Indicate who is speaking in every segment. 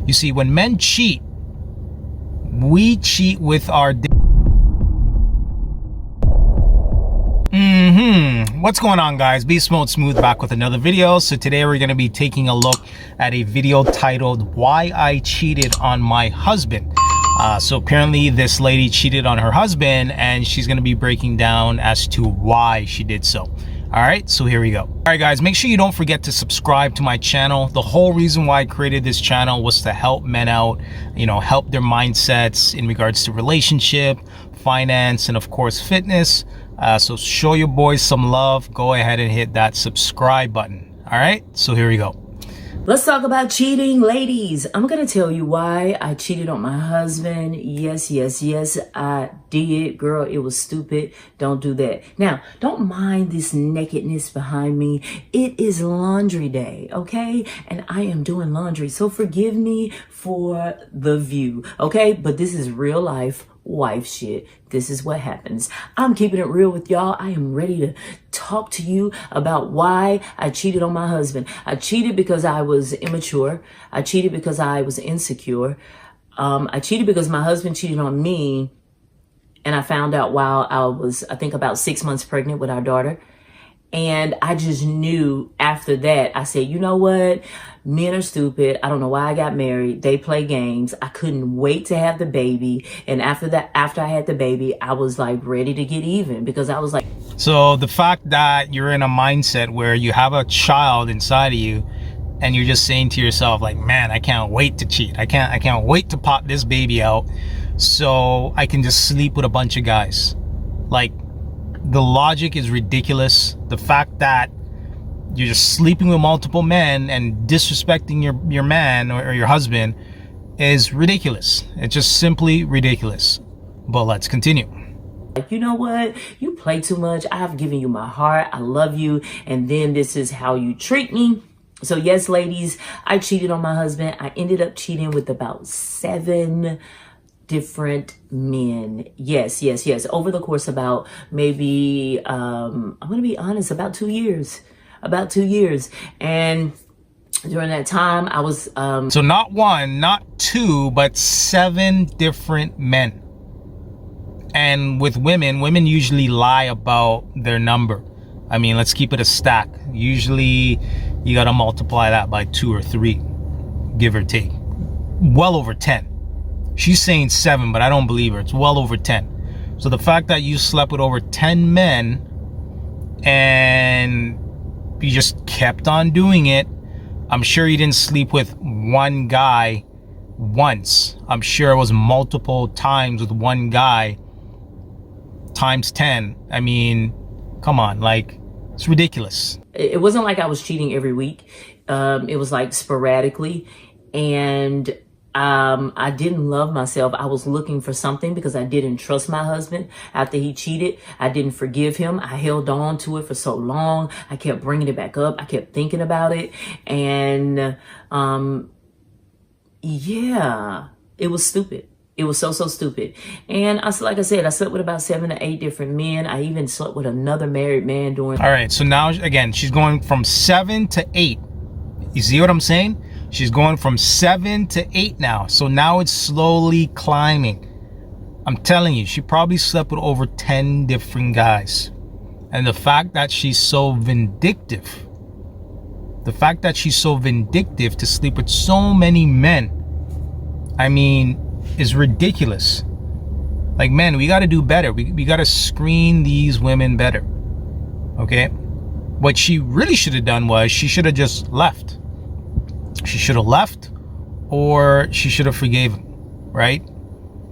Speaker 1: You see, when men cheat, we cheat with our What's going on, guys? Beast Mode Smooth back with another video. So today we're going to be taking a look at a video titled Why I Cheated on My Husband. So apparently this lady cheated on her husband, and she's going to be breaking down as to why she did so. All right, so here we go. All right, guys, make sure you don't forget to subscribe to my channel. The whole reason why I created this channel was to help men out, help their mindsets in regards to relationship, finance, and of course, fitness. So show your boys some love. Go ahead and hit that subscribe button. All right, so here we go.
Speaker 2: Let's talk about cheating, ladies. I'm going to tell you why I cheated on my husband. Yes, I did. Girl, it was stupid. Don't do that. Now, don't mind this nakedness behind me. It is laundry day, okay? And I am doing laundry. So forgive me for the view, okay? But this is real life wife shit. This is what happens. I'm keeping it real with y'all. I am ready to talk to you about why I cheated on my husband. I cheated because I was immature. I cheated because I was insecure. I cheated because my husband cheated on me, and I found out while I was, I think, about 6 months pregnant with our daughter. And I just knew after that, I said, you know what? Men are stupid. I don't know why I got married. They play games. I couldn't wait to have the baby. And after I had the baby, I was like ready to get even, because I was like.
Speaker 1: So the fact that you're in a mindset where you have a child inside of you, and you're just saying to yourself, like, man, I can't wait to cheat. I can't wait to pop this baby out so I can just sleep with a bunch of guys. Like, the logic is ridiculous. The fact that you're just sleeping with multiple men and disrespecting your man or your husband is ridiculous. It's just simply ridiculous. But let's continue.
Speaker 2: Like, you know what? You play too much. I've given you my heart. I love you. And then this is how you treat me. So yes, ladies, I cheated on my husband. I ended up cheating with about 7 different men. Yes. Over the course about maybe, I'm going to be honest, about 2 years. And during that time, I was...
Speaker 1: So not 1, not 2, but 7 different men. And with women usually lie about their number. I mean, let's keep it a stack. Usually, you got to multiply that by 2 or 3, give or take. Well over 10. She's saying 7, but I don't believe her. It's well over 10. So the fact that you slept with over 10 men and you just kept on doing it, I'm sure you didn't sleep with one guy once. I'm sure it was multiple times with one guy times 10. I mean, come on, like, it's ridiculous.
Speaker 2: It wasn't like I was cheating every week. It was like sporadically. And I didn't love myself. I was looking for something because I didn't trust my husband after he cheated. I didn't forgive him. I held on to it for so long. I kept bringing it back up. I kept thinking about it. And, yeah, it was stupid. It was so stupid. And like I said, I slept with about 7 to 8 different men. I even slept with another married man during.
Speaker 1: All right. So now, again, she's going from 7 to 8. You see what I'm saying? She's going from 7 to 8 now. So now it's slowly climbing. I'm telling you, she probably slept with over 10 different guys. And the fact that she's so vindictive, to sleep with so many men, I mean, is ridiculous. Like, men, we got to do better. We got to screen these women better. Okay? What she really should have done was she should have just left. She should have left, or she should have forgave him, right?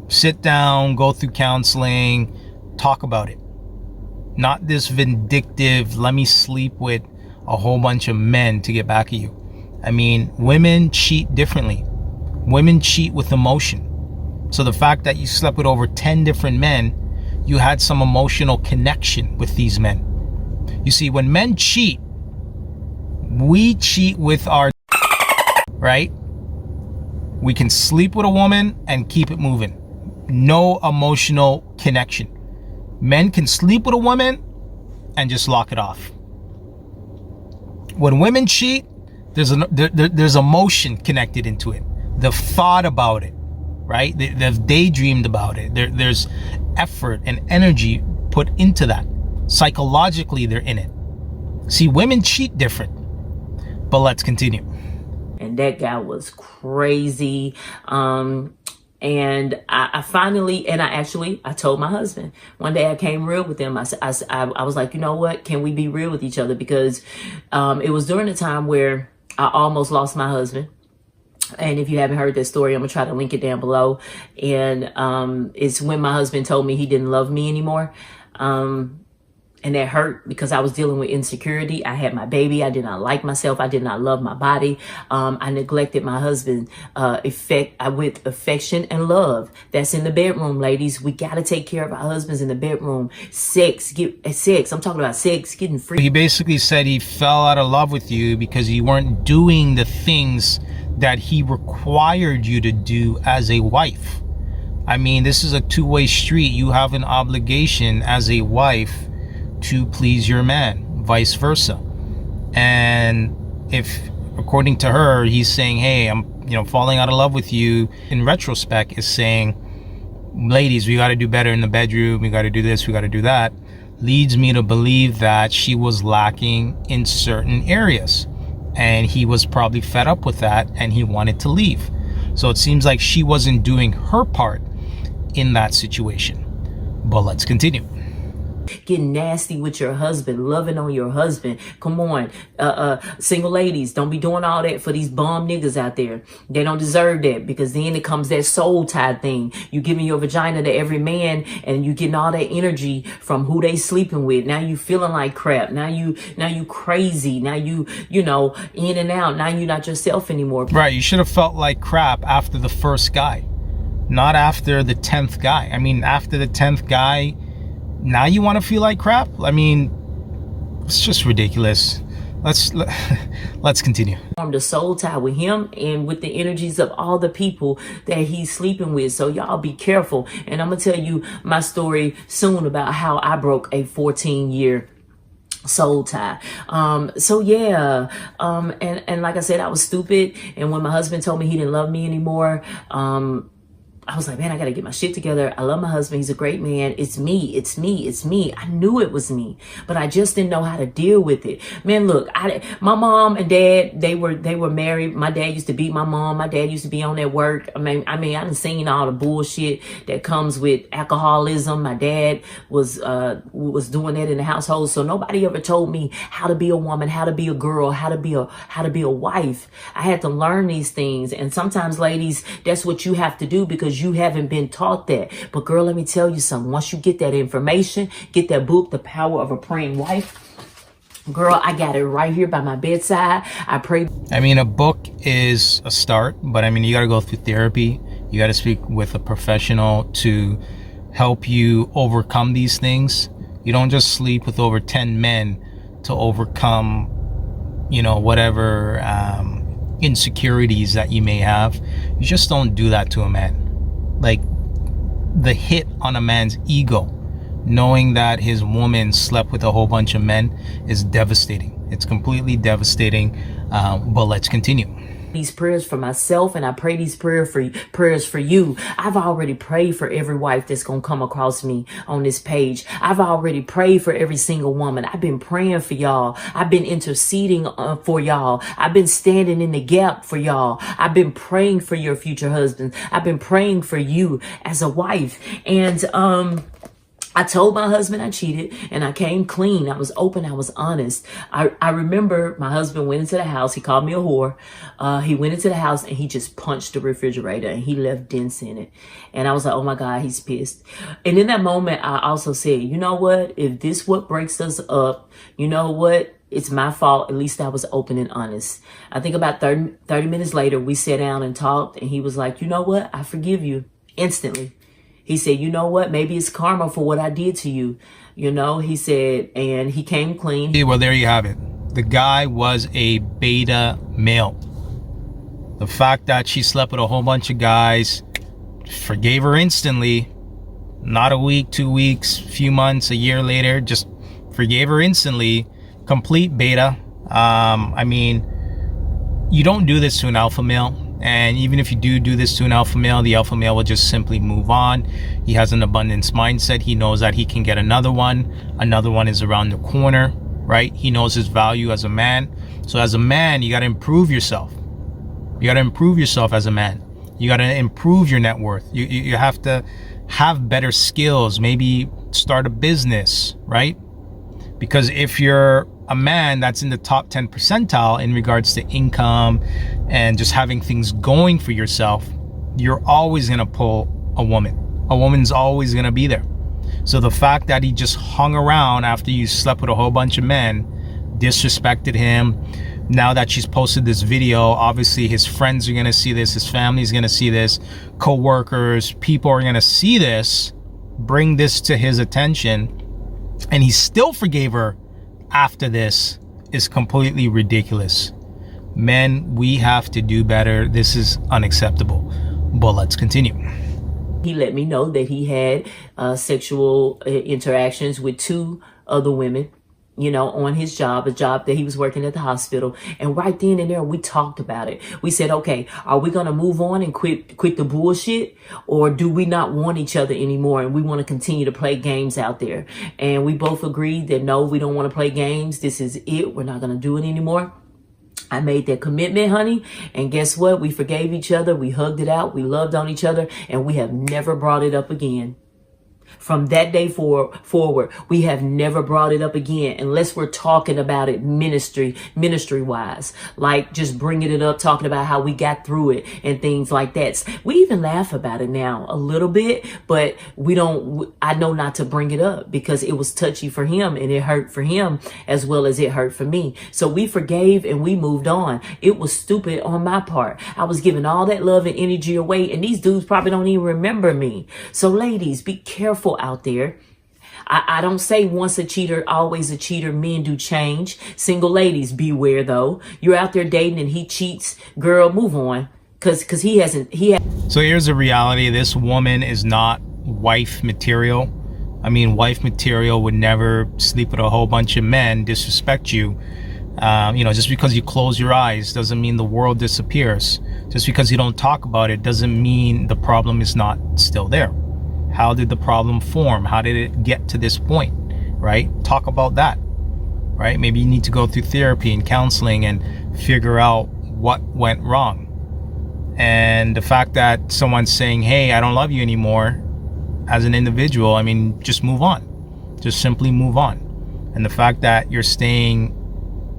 Speaker 1: Sit down, go through counseling, talk about it. Not this vindictive, let me sleep with a whole bunch of men to get back at you. I mean, women cheat differently. Women cheat with emotion. So the fact that you slept with over 10 different men, you had some emotional connection with these men. You see, when men cheat, we cheat with our... right? We can sleep with a woman and keep it moving. No emotional connection. Men can sleep with a woman and just lock it off. When women cheat, there's emotion connected into it. they've thought about it, right? They've daydreamed about it. There's effort and energy put into that. Psychologically, they're in it. See, women cheat different. But let's continue.
Speaker 2: And that guy was crazy. And I finally, and I told my husband one day. I came real with him. I was like, you know what? Can we be real with each other? Because it was during the time where I almost lost my husband. And if you haven't heard that story, I'm gonna try to link it down below. And it's when my husband told me he didn't love me anymore. And that hurt because I was dealing with insecurity. I had my baby. I did not like myself. I did not love my body. I neglected my husband with affection and love. That's in the bedroom, ladies. We got to take care of our husbands in the bedroom. Sex. I'm talking about sex, getting free.
Speaker 1: He basically said he fell out of love with you because you weren't doing the things that he required you to do as a wife. I mean, this is a two-way street. You have an obligation as a wife to please your man, vice versa. And if, according to her, he's saying, hey, I'm falling out of love with you, in retrospect is saying, ladies, we got to do better in the bedroom, we got to do this, we got to do that, leads me to believe that she was lacking in certain areas, and he was probably fed up with that and he wanted to leave. So it seems like she wasn't doing her part in that situation. But let's continue.
Speaker 2: Getting nasty with your husband, loving on your husband. Come on, single ladies, don't be doing all that for these bum niggas out there. They don't deserve that, because then it comes that soul tie thing. You giving your vagina to every man, and you getting all that energy from who they sleeping with. Now you feeling like crap. Now you crazy. Now you in and out. Now you not yourself anymore.
Speaker 1: Right, you should have felt like crap after the first guy, not after the 10th guy. I mean, after the 10th guy, now you want to feel like crap? I mean, it's just ridiculous. Let's continue.
Speaker 2: Formed a soul tie with him and with the energies of all the people that he's sleeping with. So y'all be careful. And I'm gonna tell you my story soon about how I broke a 14-year soul tie. So yeah. And like I said, I was stupid. And when my husband told me he didn't love me anymore, I was like, man, I got to get my shit together. I love my husband. He's a great man. It's me. It's me. It's me. I knew it was me, but I just didn't know how to deal with it. Man, look, my mom and dad, they were married. My dad used to beat my mom. My dad used to be on that work. I mean, I done seen all the bullshit that comes with alcoholism. My dad was doing that in the household. So nobody ever told me how to be a woman, how to be a girl, how to be a wife. I had to learn these things. And sometimes, ladies, that's what you have to do, because you haven't been taught that. But girl, let me tell you something. Once you get that information, get that book, The Power of a Praying Wife, girl, I got it right here by my bedside. I pray.
Speaker 1: I mean, a book is a start, but I mean, you got to go through therapy. You got to speak with a professional to help you overcome these things. You don't just sleep with over 10 men to overcome, whatever insecurities that you may have. You just don't do that to a man. Like, the hit on a man's ego, knowing that his woman slept with a whole bunch of men, is devastating. It's completely devastating. But let's continue.
Speaker 2: These prayers for myself, and I pray these prayers for you. I've already prayed for every wife that's gonna come across me on this page. I've already prayed for every single woman. I've been praying for y'all. I've been interceding for y'all. I've been standing in the gap for y'all. I've been praying for your future husbands. I've been praying for you as a wife. And I told my husband I cheated, and I came clean. I was open. I was honest. I remember my husband went into the house. He called me a whore. He went into the house and he just punched the refrigerator, and he left dents in it. And I was like, oh my God, he's pissed. And in that moment, I also said, you know what? If this what breaks us up, you know what? It's my fault. At least I was open and honest. I think about 30 minutes later, we sat down and talked, and he was like, you know what? I forgive you instantly. He said, you know what? Maybe it's karma for what I did to you. He said, and he came clean.
Speaker 1: Well, there you have it. The guy was a beta male. The fact that she slept with a whole bunch of guys, forgave her instantly. Not a week, 2 weeks, few months, a year later, just forgave her instantly. Complete beta. I mean, you don't do this to an alpha male. And even if you do this to an alpha male, the alpha male will just simply move on. He has an abundance mindset. He knows that he can get another one. Another one is around the corner, right? He knows his value as a man. So as a man, you got to improve yourself. You got to improve yourself as a man. You got to improve your net worth. You have to have better skills, maybe start a business, right? Because if you're a man that's in the top 10 percentile in regards to income and just having things going for yourself, you're always going to pull a woman. A woman's always going to be there. So the fact that he just hung around after you slept with a whole bunch of men, disrespected him, now that she's posted this video, obviously his friends are going to see this, his family's going to see this, co-workers, people are going to see this, bring this to his attention, and he still forgave her after this is completely ridiculous. Men, we have to do better. This is unacceptable. But let's continue.
Speaker 2: He let me know that he had sexual interactions with 2 other women, you know, on his job, a job that he was working at the hospital. And right then and there, we talked about it. We said, okay, are we going to move on and quit the bullshit? Or do we not want each other anymore? And we want to continue to play games out there. And we both agreed that no, we don't want to play games. This is it. We're not going to do it anymore. I made that commitment, honey. And guess what? We forgave each other. We hugged it out. We loved on each other. And we have never brought it up again. From that day forward, we have never brought it up again unless we're talking about it ministry wise, like just bringing it up, talking about how we got through it and things like that. We even laugh about it now a little bit, but I know not to bring it up because it was touchy for him and it hurt for him as well as it hurt for me. So we forgave and we moved on. It was stupid on my part. I was giving all that love and energy away, and these dudes probably don't even remember me. So ladies, be careful out there. I don't say once a cheater, always a cheater. Men do change. Single ladies, beware though. You're out there dating and he cheats. Girl, move on. Cause he hasn't.
Speaker 1: So here's the reality. This woman is not wife material. I mean, wife material would never sleep with a whole bunch of men, disrespect you. Just because you close your eyes doesn't mean the world disappears. Just because you don't talk about it doesn't mean the problem is not still there. How did the problem form? How did it get to this point, right? Talk about that, right? Maybe you need to go through therapy and counseling and figure out what went wrong. And the fact that someone's saying, hey, I don't love you anymore as an individual, I mean, just move on. Just simply move on. And the fact that you're staying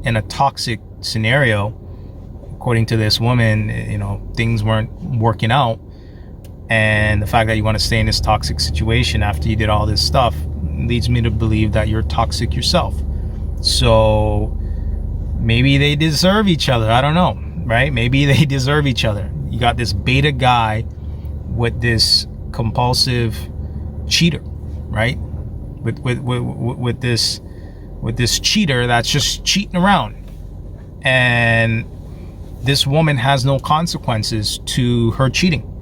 Speaker 1: in a toxic scenario, according to this woman, things weren't working out. And the fact that you want to stay in this toxic situation after you did all this stuff leads me to believe that you're toxic yourself. So maybe they deserve each other. I don't know, right? Maybe they deserve each other. You got this beta guy with this compulsive cheater, right? With this cheater that's just cheating around. And this woman has no consequences to her cheating.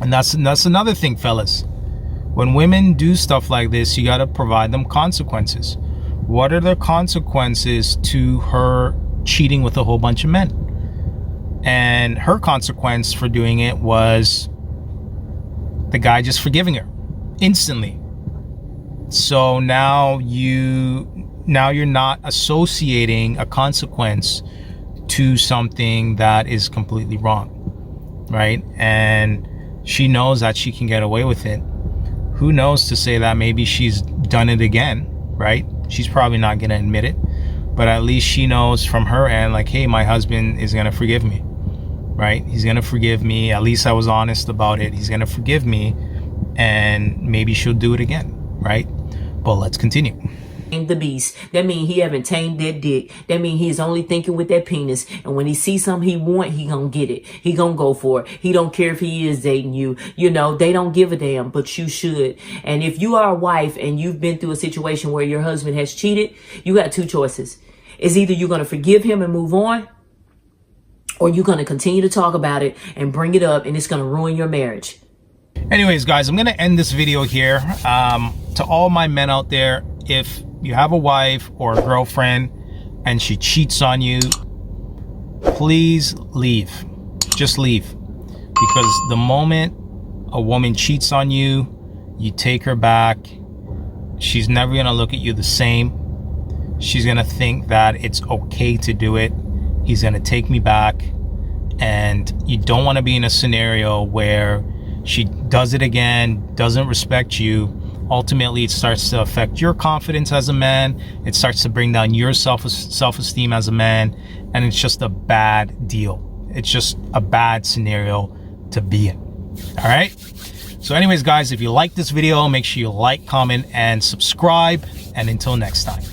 Speaker 1: And that's another thing, fellas. When women do stuff like this, you got to provide them consequences. What are the consequences to her cheating with a whole bunch of men? And her consequence for doing it was the guy just forgiving her instantly. So now you're not associating a consequence to something that is completely wrong, right? And she knows that she can get away with it. Who knows to say that maybe she's done it again, right? She's probably not going to admit it, but at least she knows from her end, like, hey, my husband is going to forgive me, right? He's going to forgive me. At least I was honest about it. He's going to forgive me, and maybe she'll do it again, right? But let's continue.
Speaker 2: The beast. That means he haven't tamed that dick. That means he's only thinking with that penis. And when he sees something he want, he gonna get it. He gonna go for it. He don't care if he is dating you. They don't give a damn, but you should. And if you are a wife and you've been through a situation where your husband has cheated, you got 2 choices. It's either you're gonna forgive him and move on, or you're gonna continue to talk about it and bring it up, and it's gonna ruin your marriage.
Speaker 1: Anyways, guys, I'm gonna end this video here. To all my men out there, if you have a wife or a girlfriend and she cheats on you, please leave. just leave. Because the moment a woman cheats on you, you take her back, she's never gonna look at you the same. She's gonna think that it's okay to do it. He's gonna take me back. And you don't want to be in a scenario where she does it again, doesn't respect you. Ultimately, it starts to affect your confidence as a man. It starts to bring down your self-esteem as a man. And it's just a bad deal. It's just a bad scenario to be in. All right? So anyways, guys, if you like this video, make sure you like, comment, and subscribe. And until next time.